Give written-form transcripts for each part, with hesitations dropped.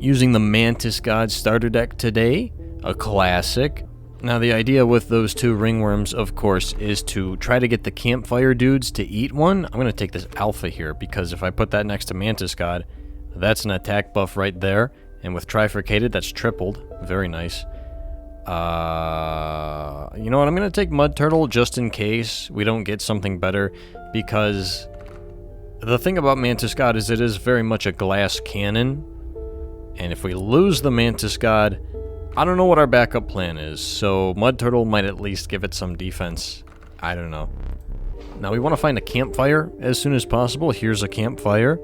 Using the Mantis God starter deck today, a classic. Now the idea with those two ringworms, of course, is to try to get the campfire dudes to eat one. I'm going to take this alpha here, because if I put that next to Mantis God, that's an attack buff right there. And with trifurcated, that's tripled. Very nice. You know what, I'm going to take Mud Turtle just in case we don't get something better, because the thing about Mantis God is it is very much a glass cannon. And if we lose the Mantis God, I don't know what our backup plan is, so Mud Turtle might at least give it some defense. I don't know. Now we want to find a campfire as soon as possible. Here's a campfire.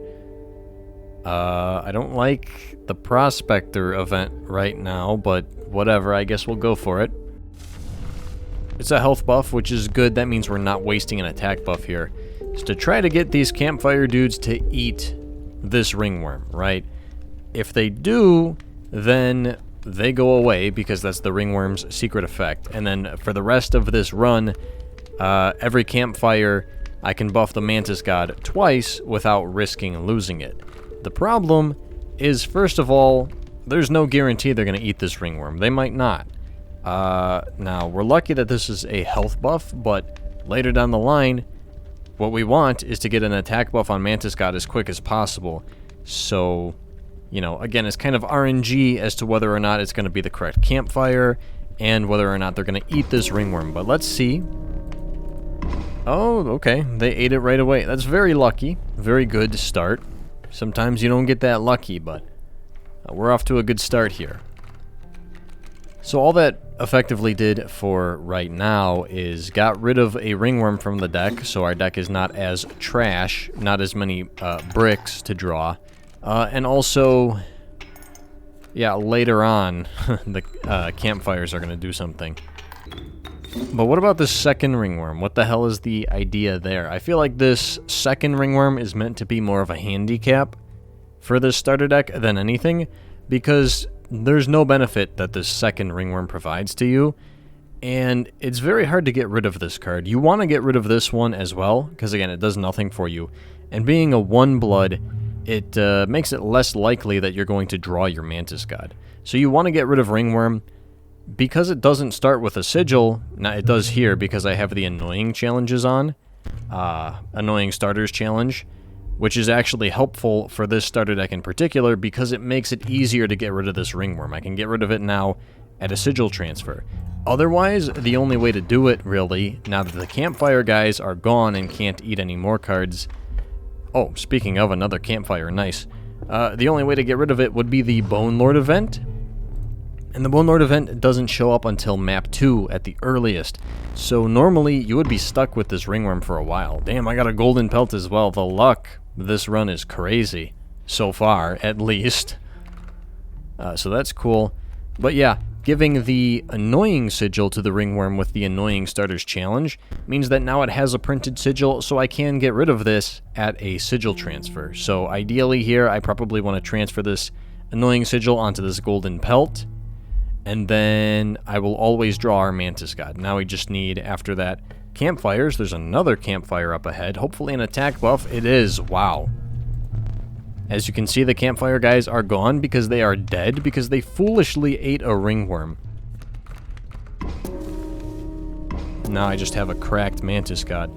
I don't like the Prospector event right now, but whatever, I guess we'll go for it. It's a health buff, which is good. That means we're not wasting an attack buff here. It's to try to get these campfire dudes to eat this ringworm, right? If they do, then they go away, because that's the ringworm's secret effect. And then for the rest of this run, every campfire, I can buff the Mantis God twice without risking losing it. The problem is, first of all, there's no guarantee they're going to eat this ringworm. They might not. Now, we're lucky that this is a health buff, but later down the line, what we want is to get an attack buff on Mantis God as quick as possible. So, you know, again, it's kind of RNG as to whether or not it's going to be the correct campfire and whether or not they're going to eat this ringworm. But let's see. Oh, okay. They ate it right away. That's very lucky. Very good to start. Sometimes you don't get that lucky, but we're off to a good start here. So all that effectively did for right now is got rid of a ringworm from the deck, so our deck is not as trash, not as many bricks to draw. And also, yeah, later on, the campfires are going to do something. But what about this second ringworm? What the hell is the idea there? I feel like this second ringworm is meant to be more of a handicap for this starter deck than anything, because there's no benefit that this second ringworm provides to you, and it's very hard to get rid of this card. You want to get rid of this one as well, because again, it does nothing for you. And being a 1-blood, it makes it less likely that you're going to draw your Mantis God. So you want to get rid of ringworm. Because it doesn't start with a sigil, now it does here because I have the annoying challenges on, annoying starters challenge, which is actually helpful for this starter deck in particular because it makes it easier to get rid of this ringworm. I can get rid of it now at a sigil transfer. Otherwise, the only way to do it, really, now that the campfire guys are gone and can't eat any more cards... Oh, speaking of another campfire, nice. The only way to get rid of it would be the Bone Lord event. And the Bone Lord event doesn't show up until map 2 at the earliest. So normally you would be stuck with this ringworm for a while. Damn, I got a golden pelt as well. The luck this run is crazy. So far, at least. So that's cool. But yeah, giving the annoying sigil to the ringworm with the annoying starters challenge means that now it has a printed sigil, so I can get rid of this at a sigil transfer. So ideally here, I probably want to transfer this annoying sigil onto this golden pelt. And then I will always draw our Mantis God. Now we just need, after that, campfires. There's another campfire up ahead. Hopefully an attack buff. It is. Wow. As you can see, the campfire guys are gone because they are dead because they foolishly ate a ringworm. Now I just have a cracked Mantis God.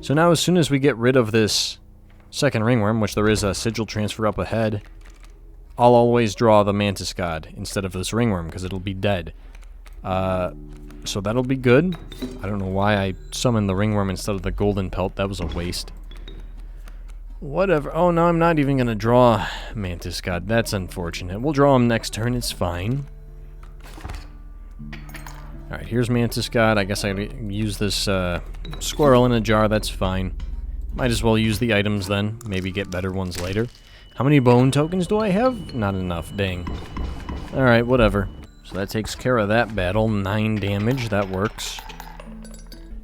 So now as soon as we get rid of this second ringworm, which there is a sigil transfer up ahead, I'll always draw the Mantis God instead of this ringworm because it'll be dead. So that'll be good. I don't know why I summoned the ringworm instead of the golden pelt. That was a waste. Whatever. Oh, no, I'm not even going to draw Mantis God. That's unfortunate. We'll draw him next turn. It's fine. Alright, here's Mantis God. I guess I use this squirrel in a jar. That's fine. Might as well use the items then. Maybe get better ones later. How many bone tokens do I have? Not enough, dang. Alright, whatever. So that takes care of that battle. 9 damage, that works.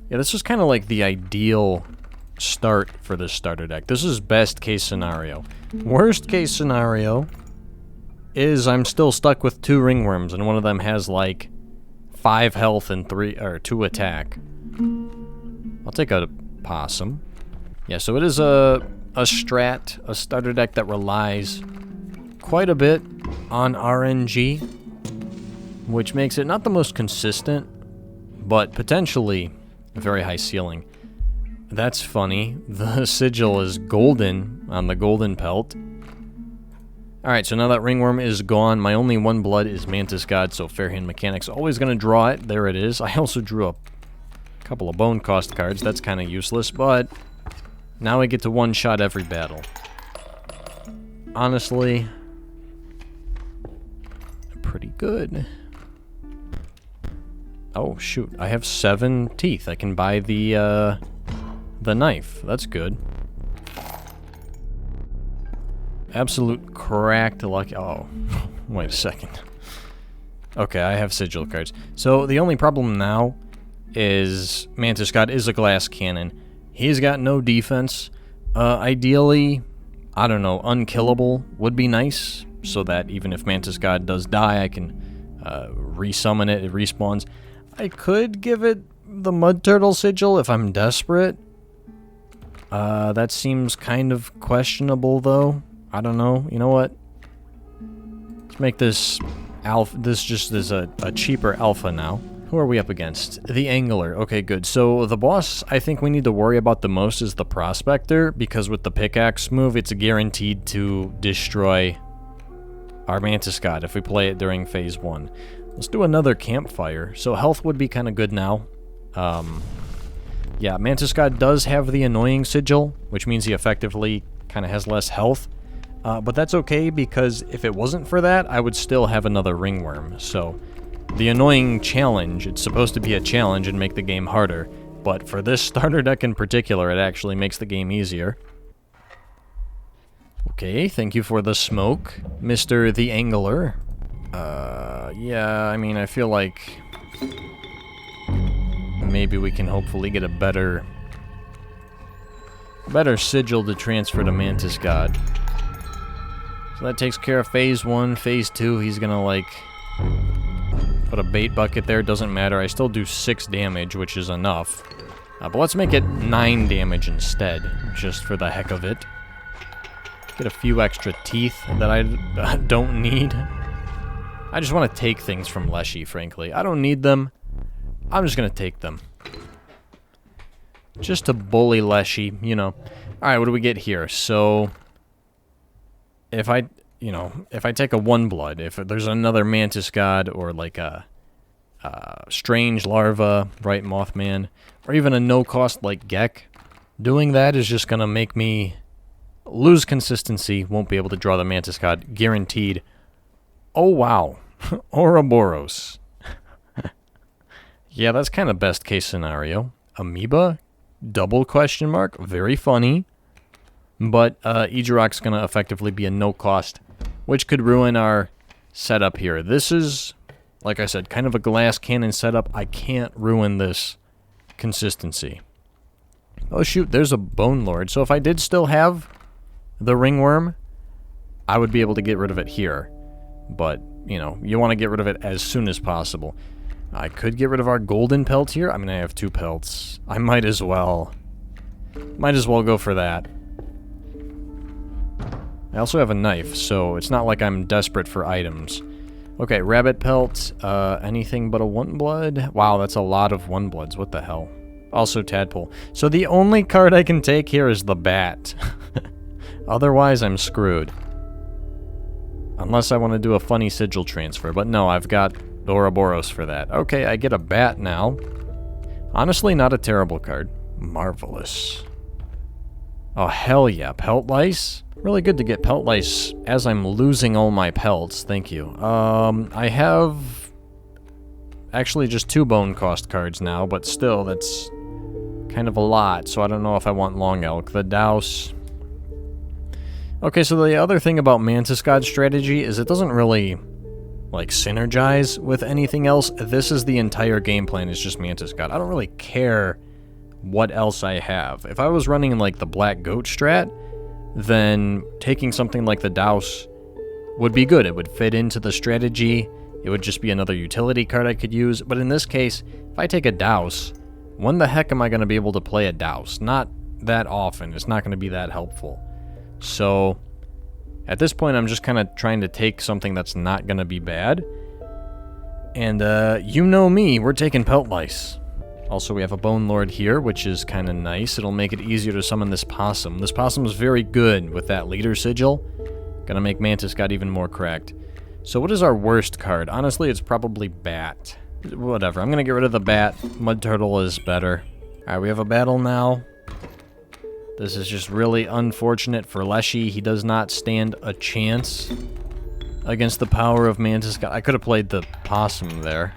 Yeah, this is kind of like the ideal start for this starter deck. This is best case scenario. Worst case scenario is I'm still stuck with 2 ringworms, and one of them has like 5 health and 2 attack. I'll take a possum. Yeah, so it is a starter deck that relies quite a bit on RNG, which makes it not the most consistent, but potentially a very high ceiling. That's funny. The sigil is golden on the golden pelt. Alright, so now that ringworm is gone, my only one blood is Mantis God, so Fair Hand Mechanics always going to draw it. There it is. I also drew a couple of bone cost cards. That's kind of useless, but now I get to one-shot every battle. Honestly, pretty good. Oh, shoot. I have 7 teeth. I can buy the knife. That's good. Absolute cracked luck. Oh, wait a second. Okay, I have sigil cards. So the only problem now is Mantis God is a glass cannon. He's got no defense. Ideally, I don't know, unkillable would be nice, so that even if Mantis God does die, I can resummon it, it respawns. I could give it the Mud Turtle sigil if I'm desperate. That seems kind of questionable, though. I don't know. You know what? Let's make this alpha. This just is a cheaper alpha now. Who are we up against? The Angler. Okay, good. So the boss I think we need to worry about the most is the Prospector, because with the pickaxe move, it's guaranteed to destroy our Mantis God if we play it during phase 1. Let's do another campfire. So health would be kind of good now. Yeah, Mantis God does have the annoying sigil, which means he effectively kind of has less health. But that's okay, because if it wasn't for that, I would still have another ringworm. So the annoying challenge, it's supposed to be a challenge and make the game harder. But for this starter deck in particular, it actually makes the game easier. Okay, thank you for the smoke, Mr. the Angler. Yeah, I mean, I feel like maybe we can hopefully get a better sigil to transfer to Mantis God. So that takes care of phase 1. Phase 2, he's gonna, like, put a bait bucket there. Doesn't matter. I still do 6 damage, which is enough. But let's make it 9 damage instead, just for the heck of it. Get a few extra teeth that I don't need. I just want to take things from Leshy, frankly. I don't need them. I'm just gonna take them. Just to bully Leshy, you know. Alright, what do we get here? So if I take a 1 blood, if there's another Mantis God or like a strange larva, right, Mothman, or even a no-cost like Gek, doing that is just gonna make me lose consistency, won't be able to draw the Mantis God, guaranteed. Oh wow, Ouroboros. Yeah, that's kind of best case scenario. Amoeba, double question mark, very funny. But Ejirok's going to effectively be a no-cost, which could ruin our setup here. This is, like I said, kind of a glass cannon setup. I can't ruin this consistency. Oh shoot, there's a Bone Lord. So if I did still have the ringworm, I would be able to get rid of it here. But, you know, you want to get rid of it as soon as possible. I could get rid of our golden pelt here. I mean, I have 2 pelts. I might as well go for that. I also have a knife, so it's not like I'm desperate for items. Okay, rabbit pelt, anything but a 1 blood. Wow, that's a lot of 1 bloods. What the hell? Also tadpole. So the only card I can take here is the bat. Otherwise, I'm screwed. Unless I want to do a funny sigil transfer. But no, I've got Ouroboros for that. Okay, I get a bat now. Honestly, not a terrible card. Marvelous. Oh, hell yeah. Pelt lice? Really good to get pelt lice as I'm losing all my pelts. Thank you. I have actually just 2 bone cost cards now, but still, that's kind of a lot, so I don't know if I want Long Elk. The Douse. Okay, so the other thing about Mantis God strategy is it doesn't really, like, synergize with anything else. This is the entire game plan, is just Mantis God. I don't really care what else I have. If I was running, like, the Black Goat strat, then taking something like the Douse would be good. It would fit into the strategy. It would just be another utility card I could use. But in this case, if I take a Douse, when the heck am I going to be able to play a Douse? Not that often. It's not going to be that helpful. So At this point, I'm just kind of trying to take something that's not going to be bad. And, you know me, we're taking Pelt lice. Also, we have a Bone Lord here, which is kind of nice. It'll make it easier to summon this possum. This possum is very good with that leader sigil. Gonna make Mantis God even more cracked. So what is our worst card? Honestly, it's probably Bat. Whatever, I'm gonna get rid of the Bat. Mud Turtle is better. Alright, we have a battle now. This is just really unfortunate for Leshy. He does not stand a chance against the power of Mantis God. I could have played the possum there.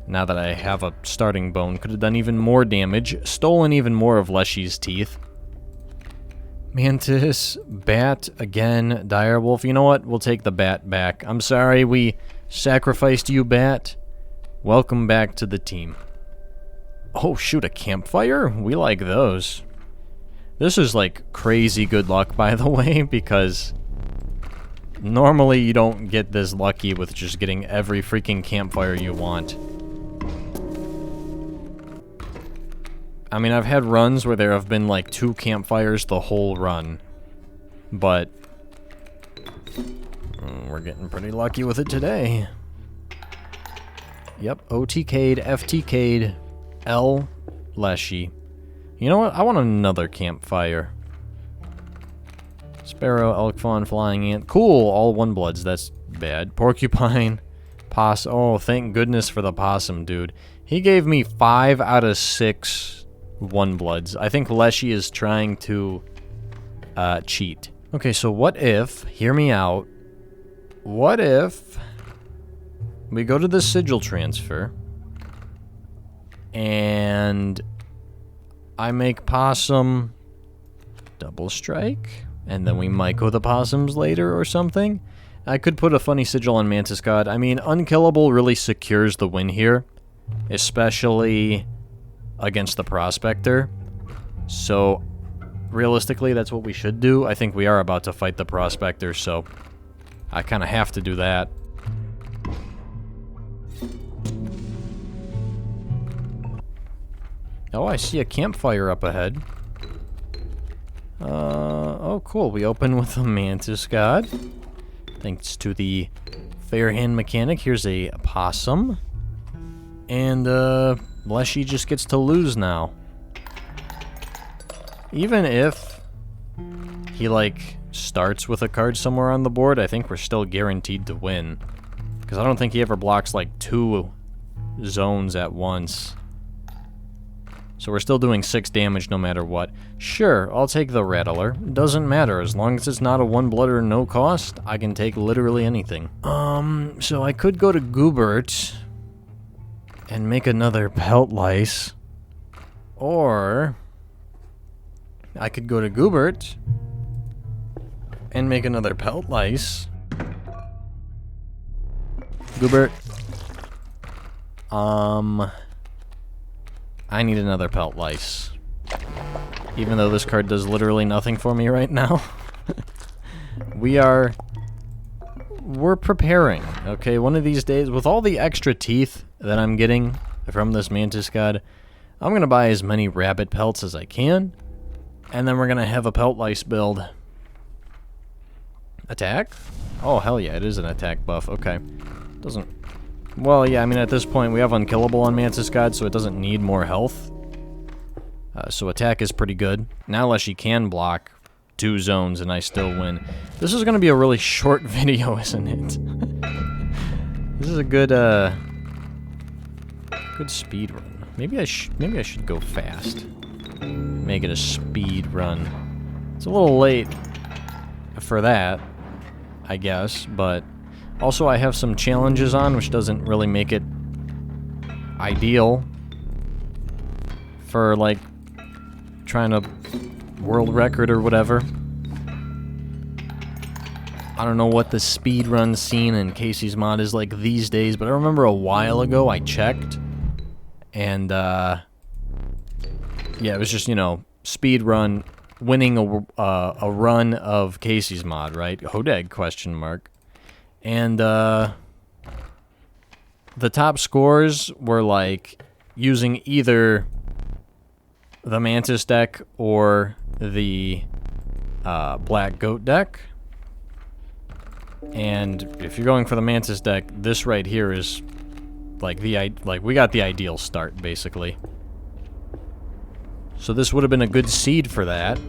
Now that I have a starting bone, could have done even more damage, stolen even more of Leshy's teeth. Mantis, Bat, again, Direwolf. You know what? We'll take the Bat back. I'm sorry we sacrificed you, Bat. Welcome back to the team. Oh, shoot, a campfire? We like those. This is like crazy good luck, by the way, because normally you don't get this lucky with just getting every freaking campfire you want. I mean, I've had runs where there have been like 2 campfires the whole run, but we're getting pretty lucky with it today. Yep, OTK'd, FTK'd, L, Leshy. You know what? I want another campfire. Sparrow, elk fawn, flying ant. Cool, all 1-bloods. That's bad. Porcupine, possum. Oh, thank goodness for the possum, dude. He gave me 5 out of 6 1-bloods. I think Leshy is trying to cheat. Okay, so what if, hear me out, what if we go to the sigil transfer and I make possum double strike and then we might go the possums later or something? I could put a funny sigil on Mantis God. I mean, unkillable really secures the win here, especially against the Prospector. So realistically, that's what we should do. I think we are about to fight the Prospector, so I kind of have to do that. Oh, I see a campfire up ahead. Oh, cool. We open with a Mantis God. Thanks to the fair hand mechanic. Here's a possum. And, Leshy just gets to lose now. Even if he, like, starts with a card somewhere on the board, I think we're still guaranteed to win. Because I don't think he ever blocks, like, 2 zones at once. So we're still doing 6 damage no matter what. Sure, I'll take the Rattler. Doesn't matter. As long as it's not a 1-blood or no cost, I can take literally anything. So I could go to Goobert and make another Pelt lice. Or I could go to Goobert and make another Pelt lice. Goobert. I need another Pelt lice. Even though this card does literally nothing for me right now. We're preparing, okay? One of these days, with all the extra teeth that I'm getting from this Mantis God, I'm gonna buy as many rabbit pelts as I can, and then we're gonna have a Pelt lice build. Attack? Oh, hell yeah, it is an attack buff, okay. Doesn't... Well, yeah, I mean, at this point, we have Unkillable on Mantis God, so it doesn't need more health. So attack is pretty good. Now Leshy can block 2 zones, and I still win. This is going to be a really short video, isn't it? This is a good, good speed run. Maybe I should go fast. Make it a speed run. It's a little late for that, I guess, but... Also, I have some challenges on, which doesn't really make it ideal for, like, trying to world record or whatever. I don't know what the speedrun scene in Kaycee's Mod is like these days, but I remember a while ago I checked, and, yeah, it was just, you know, speedrun, winning a run of Kaycee's Mod, right? Hodeg, question mark. And, the top scores were, like, using either the Mantis deck or the, Black Goat deck. And if you're going for the Mantis deck, this right here is like we got the ideal start, basically. So this would have been a good seed for that.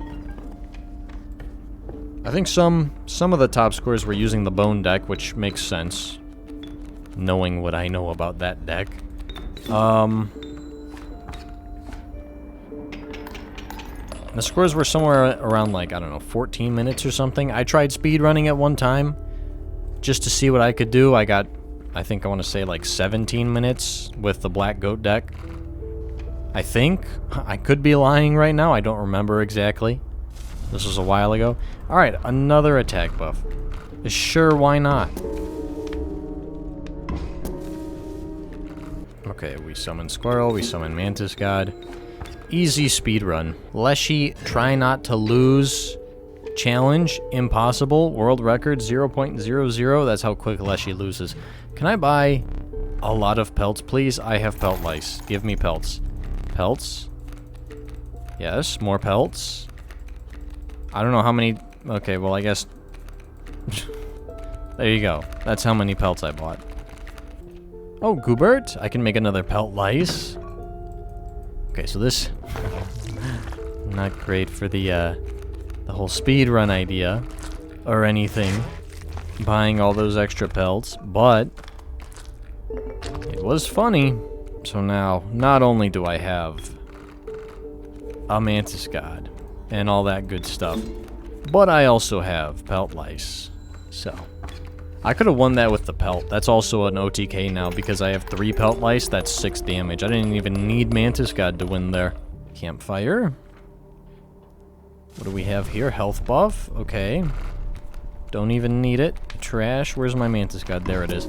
I think some of the top scorers were using the bone deck, which makes sense, knowing what I know about that deck. The scores were somewhere around, like, I don't know, 14 minutes or something. I tried speedrunning at one time just to see what I could do. I got, I think I want to say, like 17 minutes with the Black Goat deck. I think. I could be lying right now. I don't remember exactly. This was a while ago. Alright, another attack buff. Sure, why not? Okay, we summon Squirrel, we summon Mantis God. Easy speedrun. Leshy, try not to lose. Challenge, impossible. World record, 0.00. That's how quick Leshy loses. Can I buy a lot of pelts, please? I have pelt lice. Give me pelts. Pelts? Yes, more pelts. I don't know how many... Okay, well, I guess... There you go. That's how many pelts I bought. Oh, Goobert. I can make another pelt lice. Okay, so this... Not great for the whole speedrun idea. Or anything. Buying all those extra pelts. But... It was funny. So now, not only do I have... a Mantis God. And all that good stuff. But I also have pelt lice. So... I could have won that with the pelt. That's also an OTK now because I have 3 pelt lice. That's 6 damage. I didn't even need Mantis God to win there. Campfire. What do we have here? Health buff. Okay. Don't even need it. Trash. Where's my Mantis God? There it is.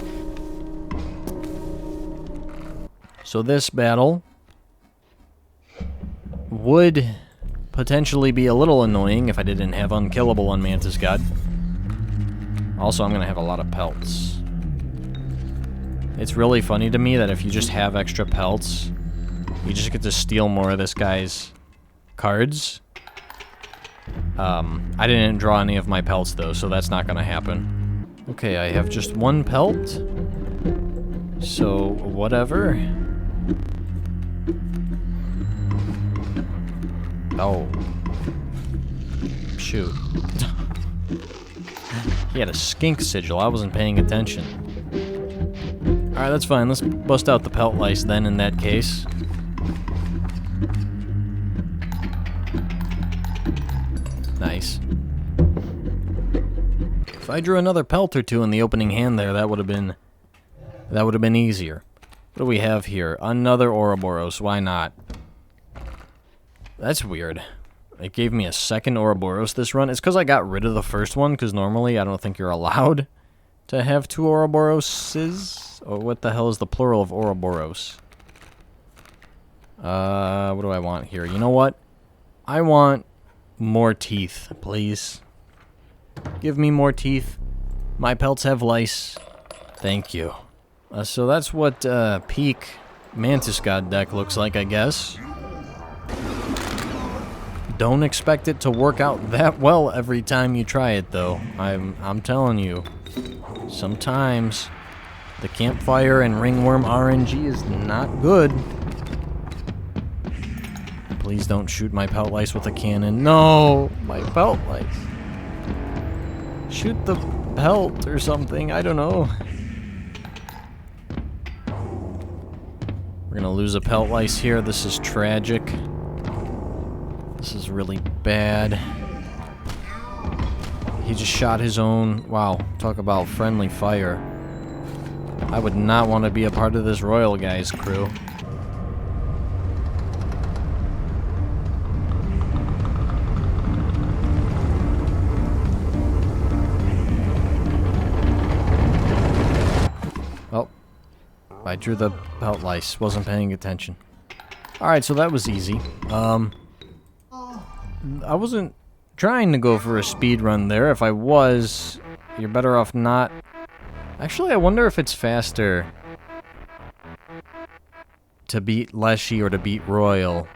So this battle would potentially be a little annoying if I didn't have Unkillable on Mantis God. Also, I'm going to have a lot of pelts. It's really funny to me that if you just have extra pelts, you just get to steal more of this guy's cards. I didn't draw any of my pelts, though, so that's not going to happen. Okay, I have just 1 pelt. So, whatever. Oh. Shoot. He had a skink sigil. I wasn't paying attention. Alright, that's fine. Let's bust out the pelt lice then in that case. Nice. If I drew another pelt or two in the opening hand there, that would have been easier. What do we have here? Another Ouroboros. Why not? That's weird. It gave me a second Ouroboros this run. It's because I got rid of the first one, because normally I don't think you're allowed to have 2 Ouroboroses. Or what the hell is the plural of Ouroboros? What do I want here? You know what? I want more teeth, please. Give me more teeth. My pelts have lice. Thank you. So that's what peak Mantis God deck looks like, I guess. Don't expect it to work out that well every time you try it, though. I'm telling you. Sometimes the campfire and ringworm RNG is not good. Please don't shoot my pelt lice with a cannon. No! My pelt lice. Shoot the pelt or something. I don't know. We're gonna lose a pelt lice here. This is tragic. This is really bad. He just shot his own... Wow, talk about friendly fire. I would not want to be a part of this Royal Guy's crew. Oh. I drew the pelt lice. Wasn't paying attention. Alright, so that was easy. I wasn't trying to go for a speed run there. If I was, you're better off not. Actually, I wonder if it's faster to beat Leshy or to beat Royal.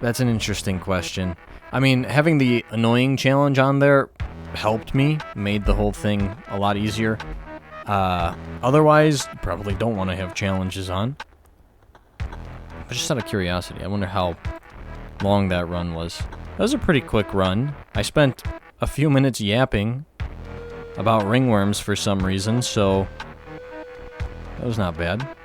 That's an interesting question. I mean, having the annoying challenge on there helped me, made the whole thing a lot easier. Otherwise, probably don't want to have challenges on. But just out of curiosity, I wonder how long that run was. That was a pretty quick run. I spent a few minutes yapping about ringworms for some reason, so that was not bad.